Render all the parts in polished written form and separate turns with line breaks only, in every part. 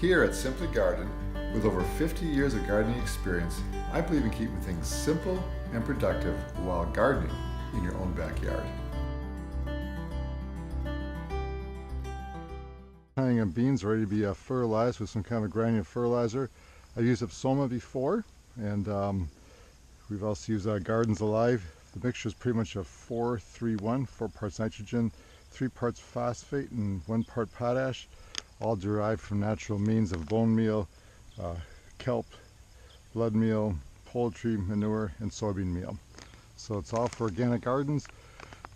Here at Simply Garden, with over 50 years of gardening experience, I believe in keeping things simple and productive while gardening in your own backyard. Planting on beans ready to be fertilized with some kind of granular fertilizer. I've used Soma before, and we've also used Gardens Alive. The mixture is pretty much a 4-3-1, 4 parts nitrogen, 3 parts phosphate, and 1 part potash, all derived from natural means of bone meal, kelp, blood meal, poultry manure, and soybean meal. So it's all for organic gardens,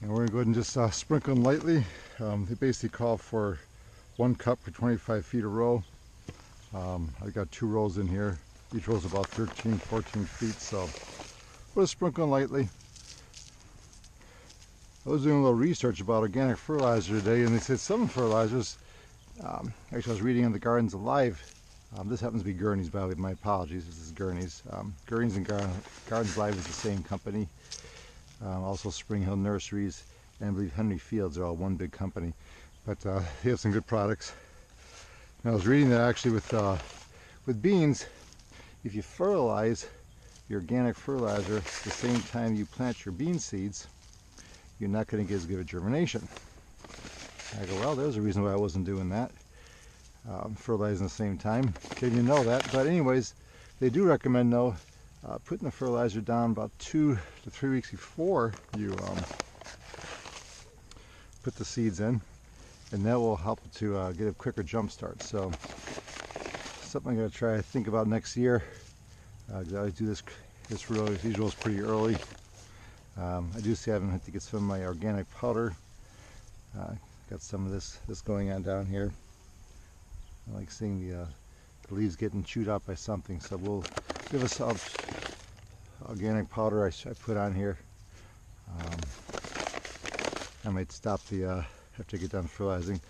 and we're going to go ahead and just sprinkle them lightly. They basically call for 1 cup per 25 feet a row. I've got 2 rows in here. Each row is about 13, 14 feet, so we'll just sprinkle them lightly. I was doing a little research about organic fertilizer today, and they said some fertilizers, actually I was reading on the Gardens Alive, this happens to be Gurneys, by the way, my apologies, this is Gurneys. Gurneys and Gardens Alive is the same company. Also Spring Hill Nurseries, and I believe Henry Fields are all one big company. But they have some good products. And I was reading that actually with beans, if you fertilize your organic fertilizer at the same time you plant your bean seeds, you're not going to get as good a germination. I go, well, there's a reason why I wasn't doing that. Fertilizing at the same time. Okay, you know that. But anyways, they do recommend, though, putting the fertilizer down about 2 to 3 weeks before you put the seeds in. And that will help to get a quicker jump start. So, something I'm going to try to think about next year. I always do these rows pretty early. I do see I'm going to have to get some of my organic powder. Got some of this going on down here. I like seeing the leaves getting chewed up by something. So we'll give us some organic powder I put on here. I might stop after I get done fertilizing,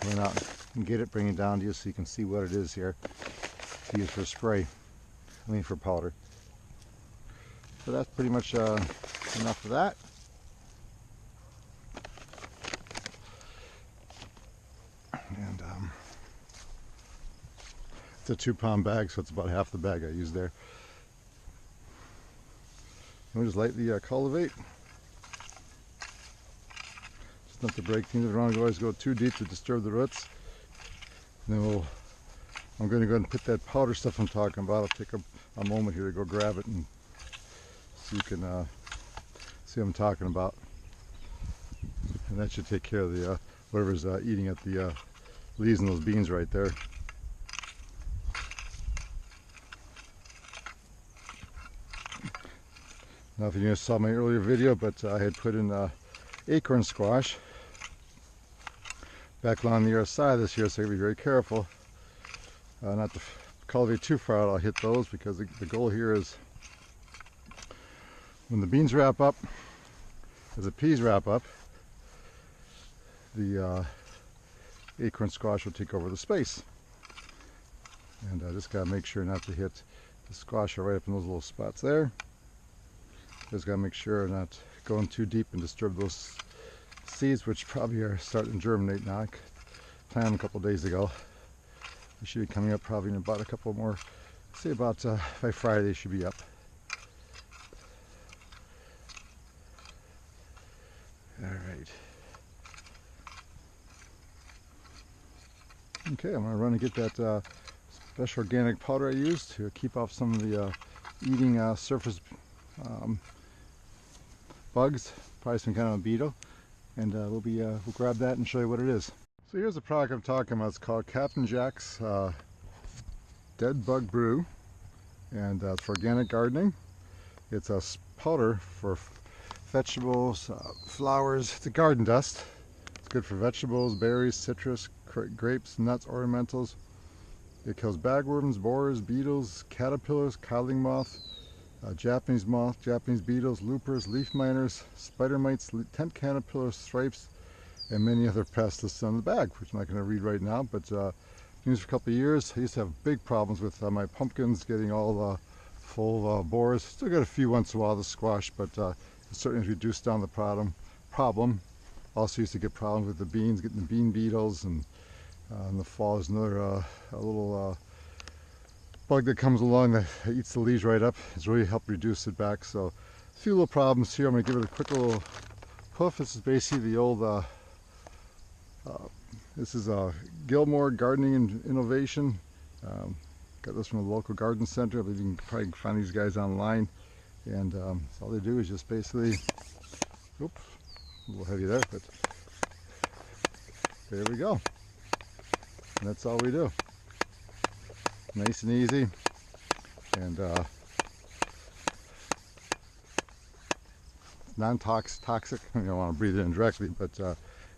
run out and get it, bring it down to you so you can see what it is here to use for spray, for powder. So that's pretty much enough of that. And it's a 2-pound bag, so it's about half the bag I used there. And we'll just lightly cultivate. Not to break things around, always go too deep to disturb the roots. And then I'm going to go ahead and put that powder stuff I'm talking about. I'll take a moment here to go grab it and so you can see what I'm talking about. And that should take care of the whatever's eating at the leaves in those beans right there. Now, if you saw my earlier video, but I had put in acorn squash back along the other side this year, so I gotta be very careful not to cultivate too far out. I'll hit those because the goal here is when the beans wrap up, as the peas wrap up, the acorn squash will take over the space. And I just gotta make sure not to hit the squash right up in those little spots there. Just gotta make sure not going too deep and disturb those seeds, which probably are starting to germinate now. I planted them a couple days ago. They should be coming up probably in about a couple more, say about by Friday they should be up. Alright. Okay, I'm going to run and get that special organic powder I used to keep off some of the eating surface bugs, probably some kind of a beetle, and we'll grab that and show you what it is. So here's the product I'm talking about. It's called Captain Jack's Dead Bug Brew, and it's for organic gardening. It's a powder for vegetables, flowers. It's a garden dust. It's good for vegetables, berries, citrus, grapes, nuts, ornamentals. It kills bagworms, borers, beetles, caterpillars, codling moth, Japanese moth, Japanese beetles, loopers, leaf miners, spider mites, tent caterpillars, stripes, and many other pests listed on the bag, which I'm not going to read right now, but used for a couple of years. I used to have big problems with my pumpkins getting all full borers. Still got a few once in a while, the squash, but it certainly reduced down the problem. Also used to get problems with the beans, getting the bean beetles and In the fall there's another a little bug that comes along that eats the leaves right up. It's really helped reduce it back. So a few little problems here. I'm going to give it a quick little puff. This is basically the old this is a Gilmore Gardening and Innovation. Got this from a local garden center. I believe you can probably find these guys online. And so all they do is just basically, oops, a little heavy there, but there we go. And that's all we do. Nice and easy. And non-toxic. You don't want to breathe it in directly, but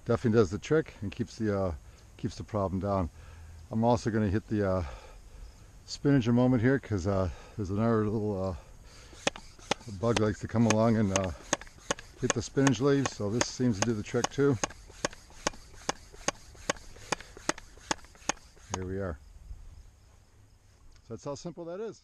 definitely does the trick and keeps the problem down. I'm also going to hit the spinach a moment here because there's another little bug that likes to come along and hit the spinach leaves. So this seems to do the trick too. Here we are. So that's how simple that is.